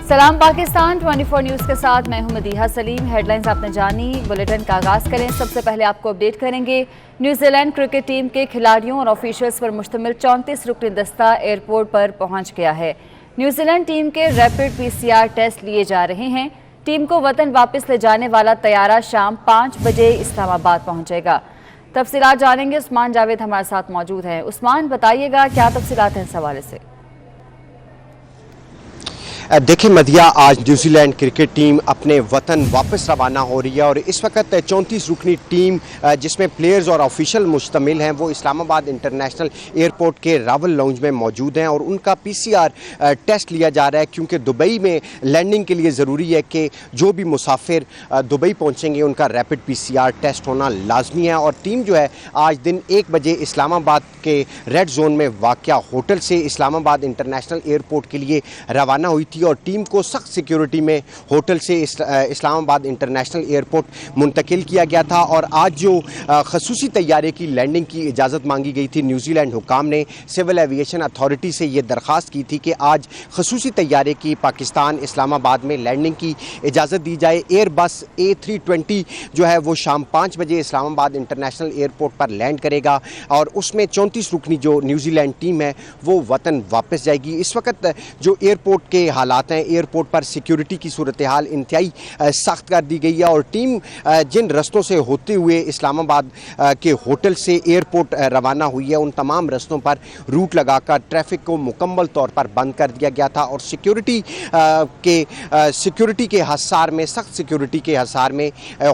सलाम पाकिस्तान 24 न्यूज़ के साथ मैं हूं मदीहा सलीम। हेडलाइंस आपने जानी, बुलेटिन का आगाज़ करें। सबसे पहले आपको अपडेट करेंगे न्यूजीलैंड क्रिकेट टीम के खिलाड़ियों और ऑफिशियल्स पर मुश्तमिल 34 रुकनी दस्ता एयरपोर्ट पर पहुंच गया है। न्यूजीलैंड टीम के रैपिड PCR टेस्ट लिए जा रहे हैं। टीम को वतन वापस ले जाने वाला तैयारा शाम 5 बजे इस्लामाबाद पहुंचेगा। तफसीलात जानेंगे, उस्मान जावेद हमारे साथ मौजूद हैं। उस्मान, बताइएगा क्या तफसीलात हैं इस हवाले से। देखिए मदिया, आज न्यूजीलैंड क्रिकेट टीम अपने वतन वापस रवाना हो रही है और इस वक्त 34 रुकनी टीम जिसमें प्लेयर्स और ऑफिशियल मुश्तमिल हैं वो इस्लामाबाद इंटरनेशनल एयरपोर्ट के रावल लाउंज में मौजूद हैं और उनका PCR टेस्ट लिया जा रहा है, क्योंकि दुबई में लैंडिंग के लिए ज़रूरी है कि जो भी मुसाफिर दुबई पहुँचेंगे उनका रैपिड PCR टेस्ट होना लाजमी है। और टीम जो है आज दिन 1 बजे इस्लामाबाद के रेड जोन में वाक़या होटल से इस्लामाबाद इंटरनेशनल एयरपोर्ट के लिए रवाना हुई और टीम को सख्त सिक्योरिटी में होटल से इस्लामाबाद इंटरनेशनल एयरपोर्ट मुंतकिल किया गया था। और आज जो खसूसी तैयारे की लैंडिंग की इजाज़त मांगी गई थी, न्यूजीलैंड हुकाम ने सिविल एविएशन अथॉरिटी से ये दरख्वास्त की थी कि आज खसूसी तैयारे की पाकिस्तान इस्लामाबाद में लैंडिंग की इजाज़त दी जाए। एयरबस A320 जो है वो शाम 5 बजे इस्लामाबाद इंटरनेशनल एयरपोर्ट पर लैंड करेगा और उसमें 34 रुकनी जो न्यूजीलैंड टीम है वो वतन वापस जाएगी। इस वक्त जो एयरपोर्ट के हालात हैं, एयरपोर्ट पर सिक्योरिटी की सूरत हाल इंतहाई सख्त कर दी गई है और टीम जिन रस्तों से होते हुए इस्लामाबाद के होटल से एयरपोर्ट रवाना हुई है उन तमाम रस्तों पर रूट लगाकर ट्रैफिक को मुकम्मल तौर पर बंद कर दिया गया था और सिक्योरिटी के हसार में, सख्त सिक्योरिटी के हसार में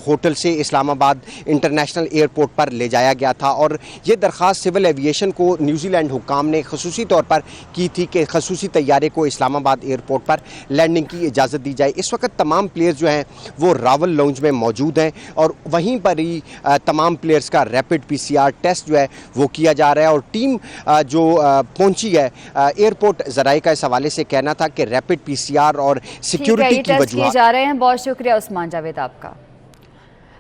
होटल से इस्लामाबाद इंटरनेशनल एयरपोर्ट पर ले जाया गया था। और ये दरख्वास्त सिविल एविएशन को न्यूजीलैंड हुकाम ने खसूसी तौर पर की थी कि खसूसी तैयारे को इस्लामाबाद एयरपोर्ट पर लैंडिंग की इजाज़त दी जाए। इस वक्त तमाम प्लेयर्स जो हैं वो रावल लाउंज में मौजूद हैं और वहीं पर ही तमाम प्लेयर्स का रैपिड PCR टेस्ट जो है वो किया जा रहा है। और टीम जो पहुंची है एयरपोर्ट, ज़राए का इस हवाले से कहना था कि रैपिड PCR और सिक्योरिटी की वजह जा रहे हैं। बहुत शुक्रिया उस्मान जावेद आपका।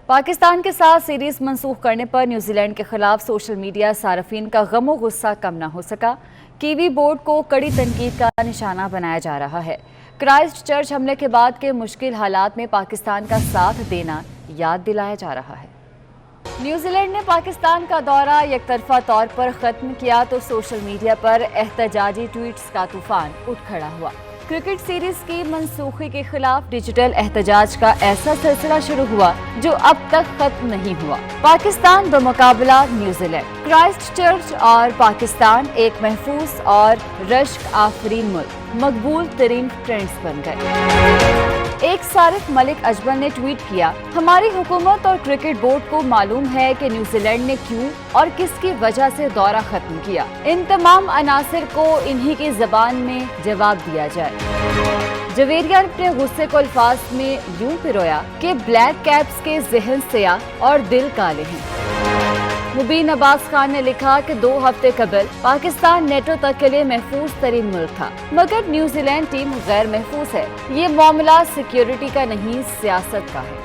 पाकिस्तान के साथ सीरीज मंसूख करने पर न्यूजीलैंड के खिलाफ सोशल मीडिया सार्फिन का गमो गुस्सा कम न हो सका। कीवी बोर्ड को कड़ी तनकीद का निशाना बनाया जा रहा है। क्राइस्ट चर्च हमले के बाद के मुश्किल हालात में पाकिस्तान का साथ देना याद दिलाया जा रहा है। न्यूजीलैंड ने पाकिस्तान का दौरा एकतरफा तौर पर ख़त्म किया तो सोशल मीडिया पर एहतजाजी ट्वीट्स का तूफान उठ खड़ा हुआ। क्रिकेट सीरीज की मनसूखी के खिलाफ डिजिटल एहतजाज का ऐसा सिलसिला शुरू हुआ जो अब तक खत्म नहीं हुआ। पाकिस्तान बमुकाबला न्यूजीलैंड, क्राइस्ट चर्च और पाकिस्तान एक महफूज और रश्क आफरीन मुल्क मकबूल तरीन ट्रेंड्स बन गए। एक सारिफ मलिक अजमल ने ट्वीट किया, हमारी हुकूमत और क्रिकेट बोर्ड को मालूम है कि न्यूजीलैंड ने क्यों और किसकी वजह से दौरा खत्म किया। इन तमाम अनासिर को इन्हीं की जबान में जवाब दिया जाए। जवेरिया ने अपने गुस्से को अल्फाज में यूं पिरोया कि ब्लैक कैप्स के ज़हन सियाह और दिल काले हैं। मुबीन अब्बास खान ने लिखा कि 2 हफ्ते कबल पाकिस्तान नेटो तक के लिए महफूज तरीन मुल्क था, मगर न्यूजीलैंड टीम गैर महफूज है। ये मामला सिक्योरिटी का नहीं, सियासत का है।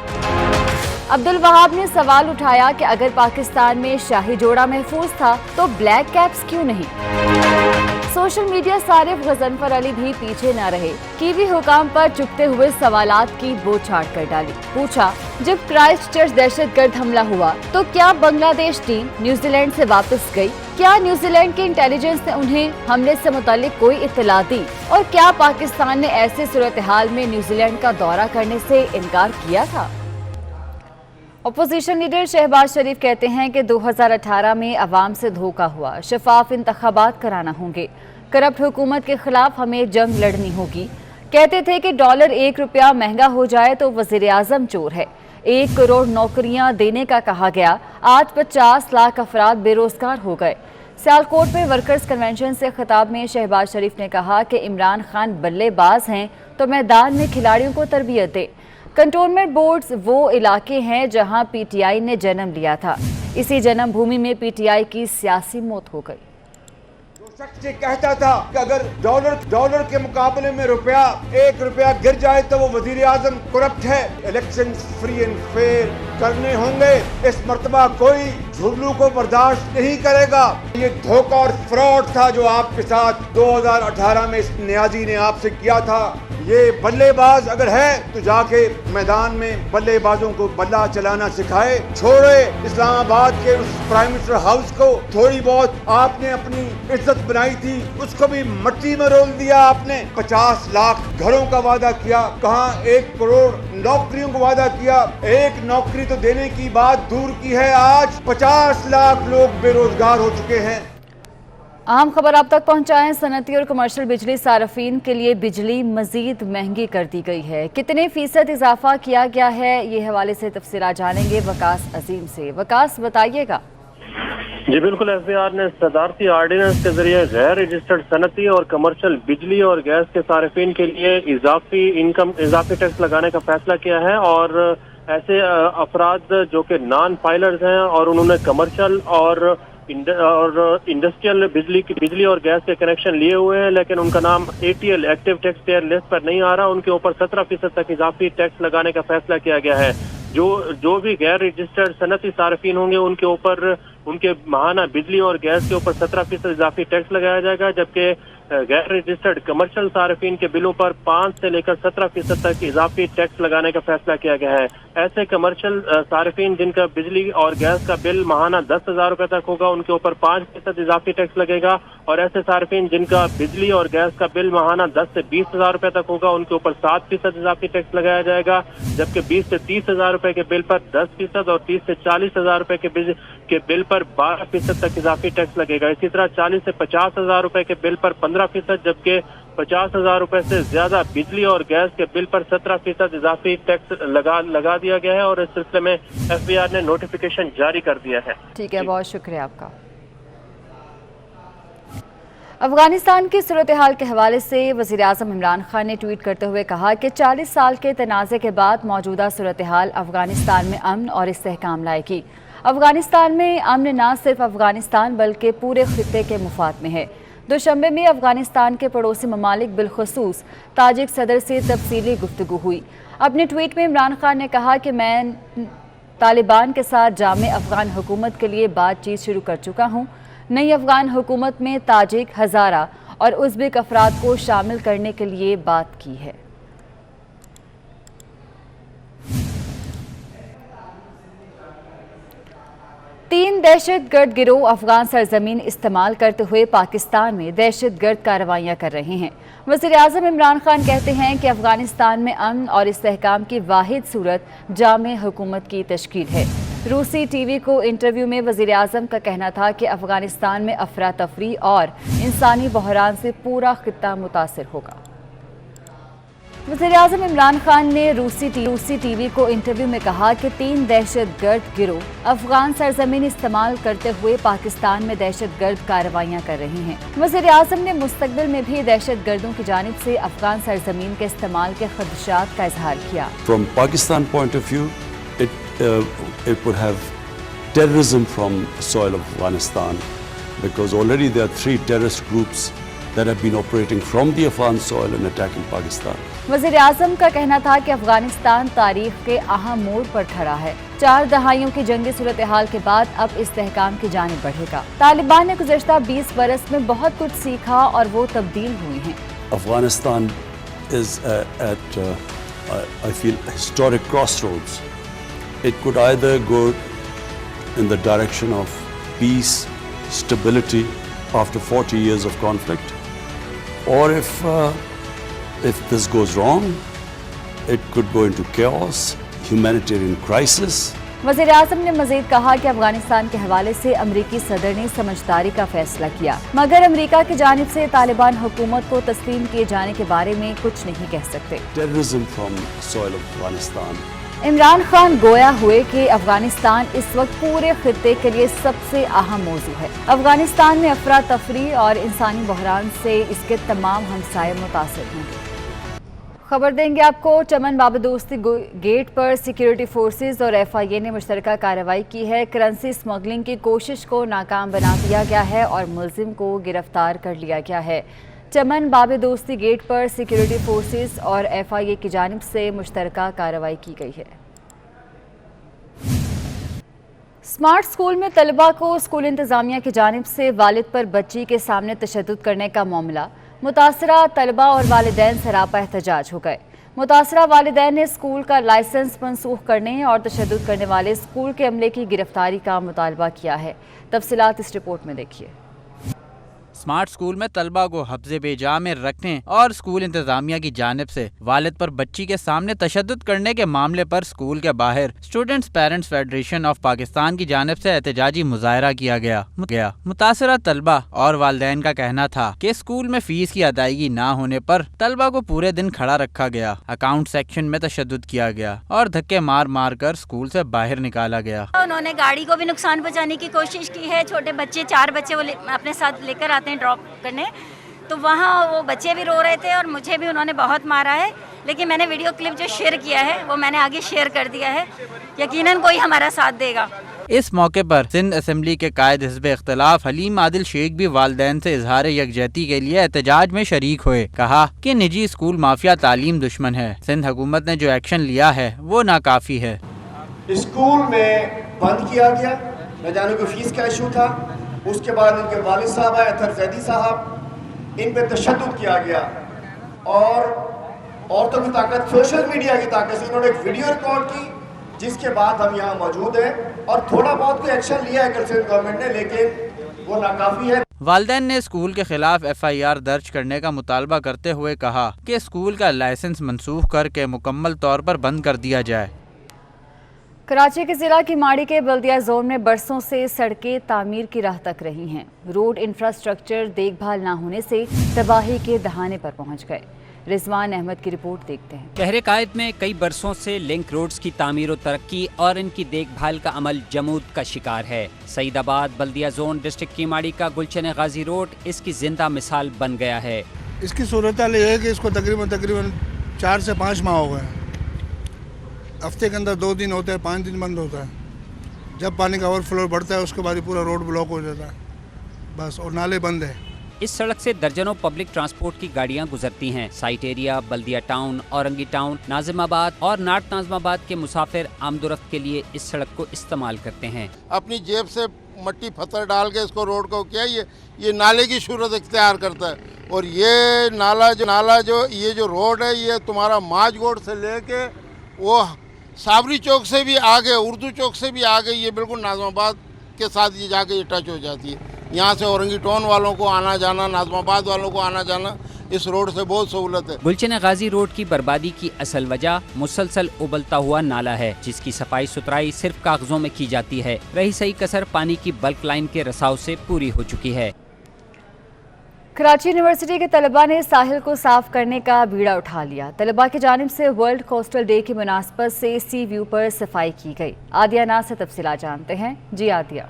अब्दुल वहाब ने सवाल उठाया कि अगर पाकिस्तान में शाही जोड़ा महफूज था तो ब्लैक कैप्स क्यों नहीं। सोशल मीडिया सारिफ गजनफर अली भी पीछे न रहे। कीवी हुकाम पर चुभते हुए सवालात की बौछार कर डाली। पूछा, जब क्राइस्ट चर्च दहशतगर्द हमला हुआ तो क्या बांग्लादेश टीम न्यूजीलैंड से वापस गई? क्या न्यूजीलैंड के इंटेलिजेंस ने उन्हें हमले से मुतालिक कोई इत्तला दी? और क्या पाकिस्तान ने ऐसे सूरत हाल में न्यूजीलैंड का दौरा करने से इनकार किया था? अपोजिशन लीडर शहबाज शरीफ कहते हैं कि 2018 में अवाम से धोखा हुआ, शफाफ इंतखाबात कराना होंगे, करप्ट हुकूमत के खिलाफ हमें जंग लड़नी होगी। कहते थे कि डॉलर 1 रुपया महंगा हो जाए तो वज़ीर आज़म चोर है। 1 करोड़ नौकरियां देने का कहा गया, आज 50 लाख अफराद बेरोजगार हो गए। सियालकोट में वर्कर्स कन्वेंशन से खिताब में शहबाज शरीफ ने कहा कि इमरान खान बल्लेबाज हैं तो मैदान में खिलाड़ियों को तरबियत दे। कंटोनमेंट बोर्ड्स वो इलाके हैं जहां PTI ने जन्म लिया था। इसी जन्म भूमि में PTI की सियासी मौत हो गई। शख्स ये कहता था कि अगर डॉलर के मुकाबले में 1 रुपया गिर जाए तो वो वजीर आजम करप्ट है। इलेक्शन फ्री एंड फेयर करने होंगे, इस मर्तबा कोई झुल्लू को बर्दाश्त नहीं करेगा। ये धोखा और फ्रॉड था जो आपके साथ 2018 में इस न्याजी ने आपसे किया था। یہ بلے باز اگر ہے تو جا کے میدان میں بلے بازوں کو بلہ چلانا سکھائے. چھوڑے اسلام آباد کے اس پرائم منسٹر ہاؤس کو. تھوڑی بہت آپ نے اپنی عزت بنائی تھی اس کو بھی مٹی میں رول دیا. آپ نے 50 لاکھ گھروں کا وعدہ کیا, کہاں 1 کروڑ نوکریوں کو وعدہ کیا. ایک نوکری تو دینے کی بات دور کی ہے, آج 50 لاکھ لوگ بے روزگار ہو چکے ہیں. اہم خبر آپ تک پہنچائیں. صنعتی اور کمرشل بجلی صارفین کے لیے بجلی مزید مہنگی کر دی گئی ہے. کتنے فیصد اضافہ کیا گیا ہے, یہ حوالے سے تفصیلات جانیں گے وقاص عظیم سے. وقاص بتائیے گا. جی بالکل, ایف بی آر نے صدارتی آرڈیننس کے ذریعے غیر رجسٹرڈ صنعتی اور کمرشل بجلی اور گیس کے صارفین کے لیے اضافی ٹیکس لگانے کا فیصلہ کیا ہے. اور ایسے افراد جو کہ نان فائلرز ہیں اور انہوں نے کمرشل اور انڈسٹریل بجلی اور گیس کے کنیکشن لیے ہوئے ہیں لیکن ان کا نام ATL active taxpayer list پر نہیں آ رہا, ان کے اوپر 17% تک اضافی ٹیکس لگانے کا فیصلہ کیا گیا ہے. جو بھی غیر رجسٹرڈ صنعتی صارفین ہوں گے ان کے اوپر ان کے ماہانہ بجلی اور گیس کے اوپر 17% اضافی ٹیکس لگایا جائے گا, جبکہ غیر رجسٹرڈ کمرشل صارفین کے بلوں پر 5 سے لے کر 17% تک اضافی ٹیکس لگانے کا فیصلہ کیا گیا ہے. ایسے کمرشل صارفین جن کا بجلی اور گیس کا بل ماہانہ 10,000 روپے تک ہوگا ان کے اوپر 5% اضافی ٹیکس لگے گا, اور ایسے صارفین جن کا بجلی اور گیس کا بل ماہانہ 10 سے 20,000 روپے تک ہوگا ان کے اوپر 7% اضافی ٹیکس لگایا جائے گا, جبکہ 20 سے 30,000 روپے کے بل پر 10% اور 30 سے 40,000 روپے کے بل پر 12% تک اضافی ٹیکس لگے گا. اسی طرح 40 سے 50,000 روپے کے بل پر 15%, جبکہ 50,000 روپے سے زیادہ بجلی اور گیس کے بل پر 17% اضافی ٹیکس لگا دیا گیا ہے, اور اس سلسلے میں ایف بی آر نے نوٹیفیکیشن جاری کر دیا ہے. ٹھیک ہے, بہت شکریہ آپ کا. افغانستان کی صورتحال کے حوالے سے وزیراعظم عمران خان نے ٹویٹ کرتے ہوئے کہا کہ 40 سال کے تنازع کے بعد موجودہ صورتحال افغانستان میں امن اور استحکام لائے گی. افغانستان میں امن نہ صرف افغانستان بلکہ پورے خطے کے مفاد میں ہے. دوشنبے میں افغانستان کے پڑوسی ممالک بالخصوص تاجک صدر سے تفصیلی گفتگو ہوئی. اپنے ٹویٹ میں عمران خان نے کہا کہ میں طالبان کے ساتھ جامع افغان حکومت کے لیے بات چیت شروع کر چکا ہوں. نئی افغان حکومت میں تاجک، ہزارہ اور ازبک افراد کو شامل کرنے کے لیے بات کی ہے. تین دہشت گرد گروہ افغان سرزمین استعمال کرتے ہوئے پاکستان میں دہشت گرد کارروائیاں کر رہے ہیں. وزیراعظم عمران خان کہتے ہیں کہ افغانستان میں امن اور استحکام کی واحد صورت جامع حکومت کی تشکیل ہے. روسی ٹی وی کو انٹرویو میں وزیراعظم کا کہنا تھا کہ افغانستان میں افراتفری اور انسانی بحران سے پورا خطہ متاثر ہوگا. وزیراعظم عمران خان نے روسی ٹی وی کو انٹرویو میں کہا کہ تین دہشت گرد گروہ افغان سرزمین استعمال کرتے ہوئے پاکستان میں دہشت گرد کارروائیاں کر رہے ہیں. وزیراعظم نے مستقبل میں بھی دہشت گردوں کی جانب سے افغان سرزمین کے استعمال کے خدشات کا اظہار کیا. From Pakistan point of view, it would have terrorism from the soil of Afghanistan, because already there are 3 terrorist groups that have been operating from the Afghan soil and attacking Pakistan. وزیراعظم کا کہنا تھا کہ افغانستان تاریخ کے اہم موڑ پر کھڑا ہے. 4 دہائیوں کی جنگی صورتحال کے بعد اب استحکام کی جانب بڑھے گا. طالبان نے گزشتہ 20 برس میں بہت کچھ سیکھا اور وہ تبدیل ہوئے ہیں. Afghanistan is at, I feel, historic crossroads. It could either go in the direction of peace, stability after 40 years of conflict, or if this goes wrong, it could go into chaos, humanitarian crisis. وزیراعظم نے مزید کہا کہ افغانستان کے حوالے سے امریکی صدر نے سمجھداری کا فیصلہ کیا، مگر امریکہ کی جانب سے طالبان حکومت کو تسلیم کیے جانے کے بارے میں کچھ نہیں کہہ سکتے. Terrorism from the soil of Afghanistan. Imran Khan گویا ہوئے کہ افغانستان اس وقت پورے خطے کے لیے سب سے اہم موضوع ہے. افغانستان میں افراتفری اور انسانی بحران سے اس کے تمام ہمسائے متاثر ہوں گے. خبر دیں گے آپ کو، چمن بابدوستی گیٹ پر سیکیورٹی فورسز اور FIA نے مشترکہ کارروائی کی ہے. کرنسی اسمگلنگ کی کوشش کو ناکام بنا دیا گیا ہے اور ملزم کو گرفتار کر لیا گیا ہے. چمن بابدوستی گیٹ پر سیکیورٹی فورسز اور FIA کی جانب سے مشترکہ کارروائی کی گئی ہے. اسمارٹ اسکول میں طلباء کو اسکول انتظامیہ کی جانب سے والد پر بچی کے سامنے تشدد کرنے کا معاملہ मुतासरा तलबा और वालिदैन सरापा एहतजाज हो गए। मुतासरा वालिदैन ने स्कूल का लाइसेंस मनसूख करने और तशद्दुद करने वाले स्कूल के अमले की गिरफ्तारी का मुतालबा किया है। तफसीलात इस रिपोर्ट में देखिए। स्मार्ट स्कूल में तलबा को हफ्ज़े बेजा में रखने और स्कूल इंतजामिया की जानिब से वालिद पर बच्ची के सामने तशद्दुद करने के मामले पर स्कूल के बाहर students parents federation of Pakistan की जानिब से एहतजाजी मुजाहरा किया गया। मुतासरा तलबा और वालिदैन का कहना था कि स्कूल में फीस की अदायगी ना होने पर तलबा को पूरे दिन खड़ा रखा गया, अकाउंट सेक्शन में तशद्दुद किया गया और धक्के मार मार कर स्कूल से बाहर निकाला गया। उन्होंने गाड़ी को भी नुकसान पहुंचाने की कोशिश की है। छोटे बच्चे 4 बच्चे वो अपने साथ लेकर आते हैं ड्रॉप करने, तो वहाँ वो बच्चे भी रो रहे थे और मुझे भी उन्होंने बहुत मारा है। लेकिन मैंने वीडियो क्लिप जो शेयर किया है वो मैंने आगे शेयर कर दिया है, यकीनन कोई हमारा साथ देगा। इस मौके पर सिंध असेंबली के कायद हिज़्ब इख्तिलाफ हलीम आदिल शेख भी वालिदैन से इजहार यकजहती के लिए एहतजाज में शरीक हुए। कहा कि निजी स्कूल माफिया तालीम दुश्मन है। सिंध हुकूमत ने जो एक्शन लिया है वो नाकाफी है। स्कूल में बंद किया गया, न जाने को फीस का इशू था। उसके बाद इनके वालिद साहब आए अतर जैदी साहब, इन पे तशद्दुद किया गया और औरतों की ताकत, सोशल मीडिया की ताकत से इन्होंने एक वीडियो रिकॉर्ड की, जिसके बाद हम यहाँ मौजूद हैं और थोड़ा बहुत कोई एक्शन लिया है सिंध गवर्नमेंट ने, लेकिन वो नाकाफी है। वालिदैन ने स्कूल के खिलाफ FIR दर्ज करने का मुतालबा करते हुए कहा कि स्कूल का लाइसेंस मनसूख करके मुकम्मल तौर पर बंद कर दिया जाए। कराची के जिला की माड़ी के बल्दिया जोन में बरसों से सड़कें तामीर की राह तक रही हैं। रोड इंफ्रास्ट्रक्चर देखभाल ना होने से तबाही के दहाने पर पहुंच गए। रिजवान अहमद की रिपोर्ट देखते हैं। शहर कायद में कई बरसों से लिंक रोड्स की तामीर और तरक्की और इनकी देखभाल का अमल जमूद का शिकार है। सईदाबाद बल्दिया जोन डिस्ट्रिक्ट की माड़ी का गुलशन गाजी रोड इसकी जिंदा मिसाल बन गया है। इसकी सूरत हाल ये है कि इसको तकरीबन 4 से 5 माह हो गए। हफ्ते के अंदर 2 दिन होते हैं, 5 दिन बंद होता है। जब पानी का ओवरफ्लो बढ़ता है उसके बाद पूरा रोड ब्लॉक हो जाता है बस, और नाले बंद है। इस सड़क से दर्जनों पब्लिक ट्रांसपोर्ट की गाड़ियां गुजरती हैं। साइट एरिया, बल्दिया टाउन, औरंगी टाउन, नाजिमाबाद और नार्थ नाजिमाबाद के मुसाफिर आमदोरफ्त के लिए इस सड़क को इस्तेमाल करते हैं। अपनी जेब से मट्टी पत्थर डाल के इसको रोड को किया, ये नाले की सूरत इख्तियार करता है। और ये नाला जो रोड है, ये तुम्हारा माजगोड़ से लेके वो साबरी चौक से भी आगे, उर्दू चौक से भी आगे, ये बिल्कुल नाज़िमाबाद के साथ ये जाके ये टच हो जाती है। यहाँ से औरंगी टाउन वालों को आना जाना, नाज़िमाबाद वालों को आना जाना इस रोड से बहुत सहूलत है। गुलशन गाजी रोड की बर्बादी की असल वजह मुसलसल उबलता हुआ नाला है, जिसकी सफाई सुथराई सिर्फ कागजों में की जाती है। रही सही कसर पानी की बल्क लाइन के रसाव से पूरी हो चुकी है। कराची यूनिवर्सिटी के तलबा ने साहिल को साफ करने का बीड़ा उठा लिया। तलबा की जानिब से वर्ल्ड कोस्टल डे की मुनासबत से सी व्यू पर सफाई की गई। आदिया नाज से तफसीलात जानते हैं। जी आदिया।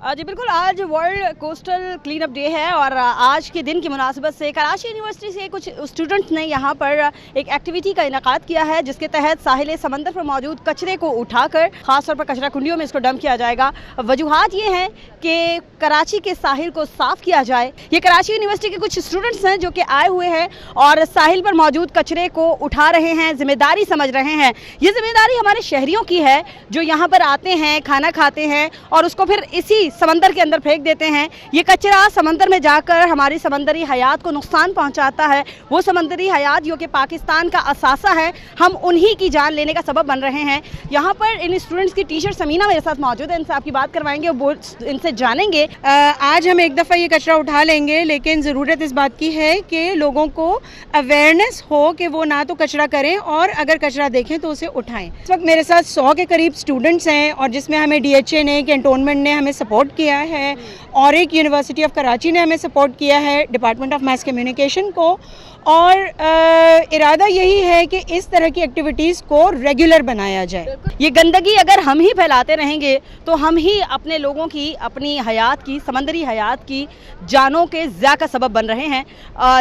जी बिल्कुल, आज world coastal clean up day है और आज के दिन की मुनासिबत से कराची यूनिवर्सिटी से कुछ स्टूडेंट्स ने यहाँ पर एक एक्टिविटी का इनेकाद किया है, जिसके तहत साहिल समंदर पर मौजूद कचरे को उठाकर ख़ासतौर पर कचरा कुंडियों में इसको डंप किया जाएगा। वजूहात ये हैं कि कराची के साहिल को साफ़ किया जाए। ये कराची यूनिवर्सिटी के कुछ स्टूडेंट्स हैं जो कि आए हुए हैं और साहिल पर मौजूद कचरे को उठा रहे हैं, जिम्मेदारी समझ रहे हैं। ये जिम्मेदारी हमारे शहरियों की है जो यहाँ पर आते हैं, खाना खाते हैं और उसको फिर इसी समंदर के अंदर फेंक देते हैं। ये कचरा समंदर में जाकर हमारी समंदरी हयात को नुकसान पहुंचाता है। वो समंदरी हयात जो कि पाकिस्तान का असासा है, हम उन्हीं की जान लेने का सबब बन रहे हैं। यहाँ पर इन स्टूडेंट्स की टीचर समीना मेरे साथ मौजूद है, इनसे आपकी बात करवाएंगे, वो इनसे जानेंगे। आज हम एक दफ़ा ये कचरा उठा लेंगे, लेकिन ज़रूरत इस बात की है कि लोगों को अवेयरनेस हो कि वो ना तो कचरा करें और अगर कचरा देखें तो उसे उठाएं। इस वक्त मेरे साथ 100 के करीब स्टूडेंट्स हैं और जिसमें हमें DHA ने, कैंटोनमेंट ने हमें सपोर्ट किया है और एक यूनिवर्सिटी ऑफ कराची ने हमें सपोर्ट किया है, डिपार्टमेंट ऑफ मास कम्युनिकेशन को। और इरादा यही है कि इस तरह की एक्टिविटीज़ को रेगुलर बनाया जाए। ये गंदगी अगर हम ही फैलाते रहेंगे तो हम ही अपने लोगों की, अपनी हयात की, समंदरी हयात की जानों के ज़िया का सबब बन रहे हैं।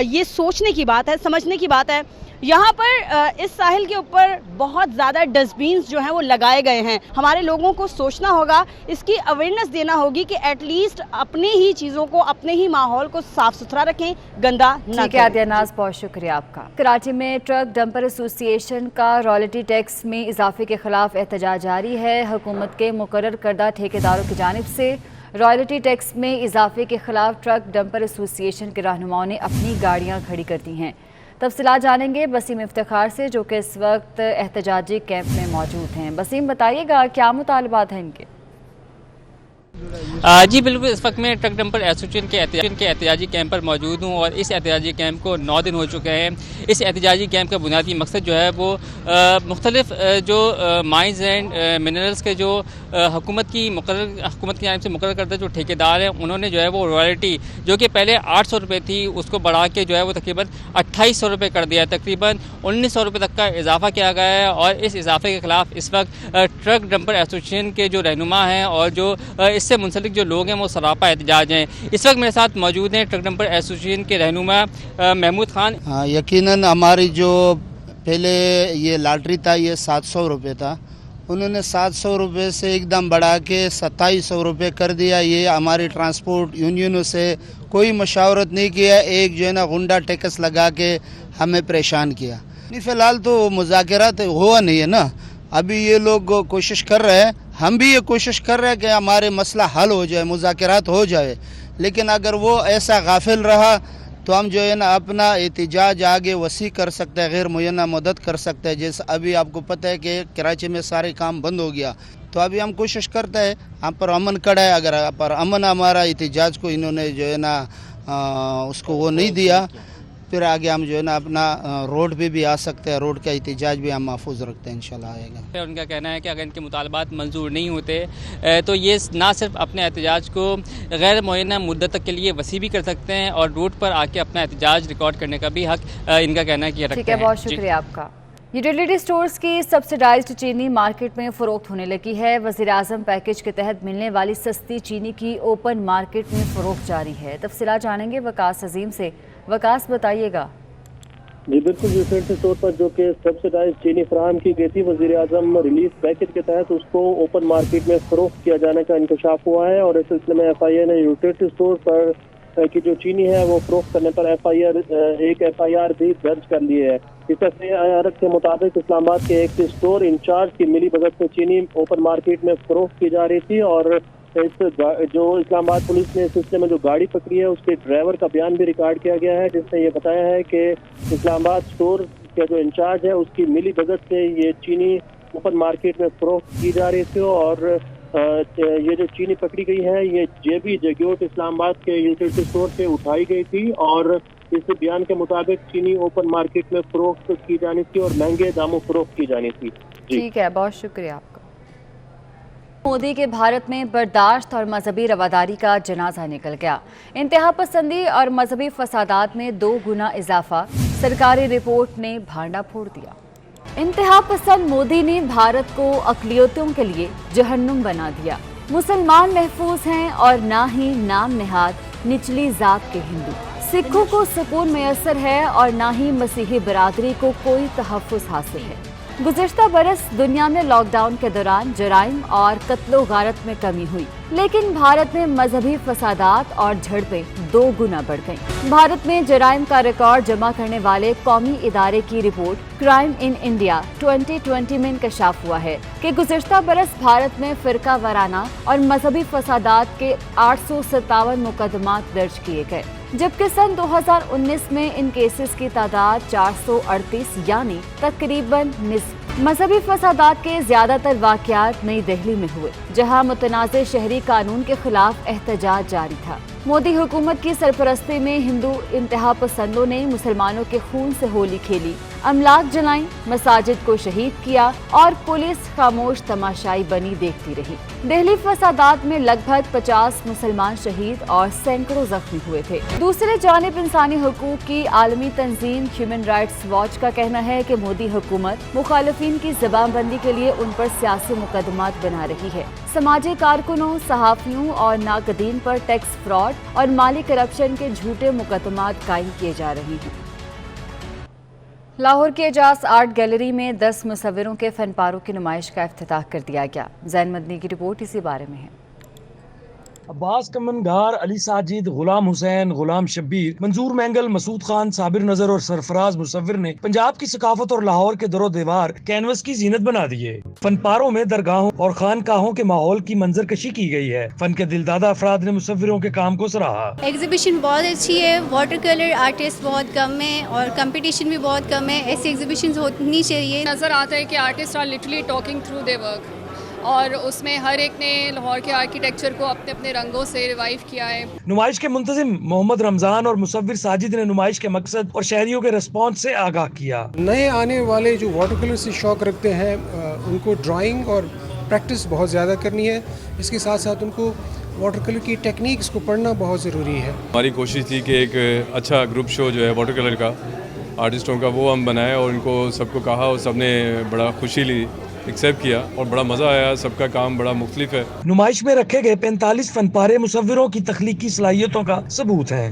ये सोचने की बात है, समझने की बात है। यहाँ पर इस साहिल के ऊपर बहुत ज़्यादा डस्टबिन जो हैं वो लगाए गए हैं। हमारे लोगों को सोचना होगा, इसकी अवेयरनेस देना होगी कि एटलीस्ट अपनी ही चीज़ों को, अपने ही माहौल को साफ़ सुथरा रखें, गंदा ना करें। आदिया नाज, बहुत शुक्रिया आपका। कराची में ट्रक डंपर एसोसिएशन का रॉयल्टी टैक्स में इजाफे के खिलाफ एहतजाज जारी है। हुकूमत के मुकर्रर करदा ठेकेदारों की जानिब से रॉयल्टी टैक्स में इजाफे के खिलाफ ट्रक डंपर एसोसिएशन के रहनुमाओं ने अपनी गाड़ियां खड़ी कर दी हैं। तफसीलात जानेंगे बसीम इफ्तिखार से, जो कि इस वक्त एहतजाजी कैंप में मौजूद हैं। बसीम, बताइएगा क्या मुतालबात हैं इनके? जी बिल्कुल, इस वक्त मैं ट्रक डंपर एसोसिएशन के एहतजाजी कैंप पर मौजूद हूँ और इस एहतजाजी कैंप को 9 दिन हो चुके हैं। इस एहतजाजी कैंप का बुनियादी मकसद जो है वो मुख्तलिफ जो माइंस एंड मिनरल्स के जो हुकूमत की जानिब से मुकर्रर करते जो ठेकेदार हैं, उन्होंने जो है वो रॉयल्टी जो कि पहले 800 रुपये थी उसको बढ़ा के जो है वो तकरीबन 2800 रुपये कर दिया है। तकरीबन 1900 रुपये तक का इजाफा किया गया है और इस इजाफे के खिलाफ इस वक्त ट्रक डंपर एसोसिएशन के जो रहनुमा हैं और जो इससे मुंसलिक जो लोग हैं वो सरापा एहतजाज हैं। इस वक्त मेरे साथ मौजूद हैं ट्रक डंपर एसोसिएशन के रहनुमा महमूद खान। यकीनन हमारी जो पहले ये लॉटरी था ये 700 रुपये था, उन्होंने 700 रुपये से एकदम बढ़ा के 2700 रुपये कर दिया। ये हमारी ट्रांसपोर्ट यूनियनों से कोई मशावरत नहीं किया, एक जो है ना गुंडा टैक्स लगा के हमें परेशान किया। नहीं, फ़िलहाल तो मुज़ाकरात हुआ नहीं है ना, अभी ये लोग कोशिश कर रहे हैं, हम भी ये कोशिश कर रहे हैं कि हमारे मसला हल हो जाए, मुज़ाकरात हो जाए। लेकिन अगर वो ऐसा गाफिल रहा तो हम जो है ना अपना एहतजाज आगे वसी कर सकते हैं, गैर मुयन्ना मदद कर सकते हैं। जैसे अभी आपको पता है कि कराची में सारे काम बंद हो गया, तो अभी हम कोशिश करते हैं, हम पर अमन कड़ा है। अगर पर अमन हमारा एहतजाज को इन्होंने जो है ना उसको वो नहीं दिया, फिर आगे हम जो है ना अपना रोड पे भी आ सकते हैं, रोड का एहतजाज भी हम महफूज रखते हैं, इंशाल्लाह आएगा। उनका कहना है कि अगर इनके मुतालबात मंजूर नहीं होते तो ये ना सिर्फ अपने एहतजाज को गैर मुअय्यना मुद्दत तक के लिए वसी भी कर सकते हैं और रोड पर आके अपना एहतजाज रिकॉर्ड करने का भी हक इनका कहना है कि रखते हैं। ठीक है, बहुत शुक्रिया आपका। यूटिलिटी स्टोर्स की सब्सिडाइज्ड चीनी मार्केट में फ़रोख्त होने लगी है। वज़ीर-ए-आज़म पैकेज के तहत मिलने वाली सस्ती चीनी की ओपन मार्केट में फ़रोख्त जारी है। तफसीलात जानेंगे वकास अजीम से। वकास, बताइएगा। जी बिल्कुल, यूटिलिटी स्टोर पर जो कि सब्सिडाइज चीनी फराहम की गई थी, वज़ीर-ए-आज़म रिलीफ पैकेज के तहत उसको ओपन मार्केट में फ़रोख्त किया जाने का इंकशाफ हुआ है और इस सिलसिले में FIA ने यूटिलिटी स्टोर पर की जो चीनी है वो फ़रोख्त करने पर एक FIR भी दर्ज कर ली है। इस FIR के मुताबिक इस्लामाबाद के एक स्टोर इंचार्ज की मिली भगत से चीनी ओपन मार्केट में फ़रोख्त की जा रही थी और जो इस्लामाबाद पुलिस ने इस सिलसिले में जो गाड़ी पकड़ी है उसके ड्राइवर का बयान भी रिकॉर्ड किया गया है, जिसने ये बताया है कि इस्लामाबाद स्टोर के जो इंचार्ज है उसकी मिली भगत से ये चीनी ओपन मार्केट में फ़रोख्त की जा रही थी और ये जो चीनी पकड़ी गई है ये JB जग्योट इस्लामाबाद के यूटिलिटी स्टोर से उठाई गई थी और इस बयान के मुताबिक चीनी ओपन मार्केट में फ़रोख्त की जानी थी और महंगे दामों फ़रोख्त की जानी थी। ठीक है, बहुत शुक्रिया आपका। मोदी के भारत में बर्दाश्त और मजहबी रवादारी का जनाजा निकल गया। इंतहा पसंदी और मजहबी फसादात में 2 गुना इजाफा, सरकारी रिपोर्ट ने भांडा फोड़ दिया। इंतहा पसंद मोदी ने भारत को अक़लियतों के लिए जहन्नुम बना दिया। मुसलमान महफूज हैं और ना ही नाम निहाद निचली जात के हिंदू। सिखों को सुकून मैसर है और ना ही मसीही बरादरी को कोई तहफ़्फ़ुज़ हासिल है। गुज़िश्ता बरस दुनिया में लॉकडाउन के दौरान जराइम और कत्लो गारत में कमी हुई, लेकिन भारत में मजहबी फसादात और झड़पें 2 गुना बढ़ गईं। भारत में जराइम का रिकॉर्ड जमा करने वाले कौमी इदारे की रिपोर्ट क्राइम इन इंडिया 2020 में इंकशाफ हुआ है कि गुज़िश्ता बरस भारत में फ़िरका वाराना और मजहबी फसादात के 857 मुकदमात दर्ज किए गए, जबकि सन 2019 में इन केसेस की तादाद 438 यानी तकरीबन निस्फ। मजहबी फसादात के ज्यादातर वाक़यात नई दिल्ली में हुए, जहां मुतनाज़ शहरी कानून के खिलाफ एहतजाज जारी था। मोदी हुकूमत की सरपरस्ती में हिंदू इंतहा पसंदों ने मुसलमानों के खून से होली खेली, अमलाक जलाई, मसाजिद को शहीद किया और पुलिस खामोश तमाशाई बनी देखती रही। दिल्ली फसादात में लगभग 50 मुसलमान शहीद और सैकड़ों जख्मी हुए थे। दूसरे जानिब इंसानी हुकूक की आलमी तंजीम ह्यूमन राइट्स वॉच का कहना है कि मोदी हुकूमत मुखालिफिन की ज़बानबंदी के लिए उन पर सियासी मुकदमात बना रही है। समाजी कारकुनों, सहाफ़ियों और नाकदीन पर टैक्स फ्रॉड और माली करप्शन के झूठे मुकदमात कायम किए जा रहे हैं। लाहौर की एजाज आर्ट गैलरी में 10 मुसव्विरों के फनपारों की नुमाइश का इफ्तिताह कर दिया गया। ज़ैन मदनी की रिपोर्ट इसी बारे में है। عباس کمنگار، علی ساجد، غلام حسین، غلام شبیر، منظور مینگل، مسعود خان، صابر نظر اور سرفراز مصور نے پنجاب کی ثقافت اور لاہور کے در و دیوار کینوس کی زینت بنا دیے۔ فن پاروں میں درگاہوں اور خانقاہوں کے ماحول کی منظر کشی کی گئی ہے۔ فن کے دلدادہ افراد نے مصوروں کے کام کو سراہا۔ ایگزیبیشن بہت اچھی ہے، واٹر کلر آرٹسٹ بہت کم ہے اور کمپٹیشن بھی بہت کم ہے، ایسی ایگزیبیشنز ہونی چاہیے۔ نظر آتا ہے کہ artist are literally talking through their work, اور اس میں ہر ایک نے لاہور کے آرکیٹیکچر کو اپنے اپنے رنگوں سے ریوائیو کیا ہے۔ نمائش کے منتظم محمد رمضان اور مصور ساجد نے نمائش کے مقصد اور شہریوں کے رسپانس سے آگاہ کیا۔ نئے آنے والے جو واٹر کلر سے شوق رکھتے ہیں ان کو ڈرائنگ اور پریکٹس بہت زیادہ کرنی ہے، اس کے ساتھ ساتھ ان کو واٹر کلر کی ٹیکنیکس کو پڑھنا بہت ضروری ہے۔ ہماری کوشش تھی کہ ایک اچھا گروپ شو جو ہے واٹر کلر کا آرٹسٹوں کا وہ ہم بنائیں، اور ان کو سب کو کہا اور سب نے بڑا خوشی لی، ایکسیپٹ کیا اور بڑا مزہ آیا۔ سب کا کام بڑا مختلف ہے۔ نمائش میں رکھے گئے 45 فن پارے مصوروں کی تخلیقی صلاحیتوں کا ثبوت ہیں۔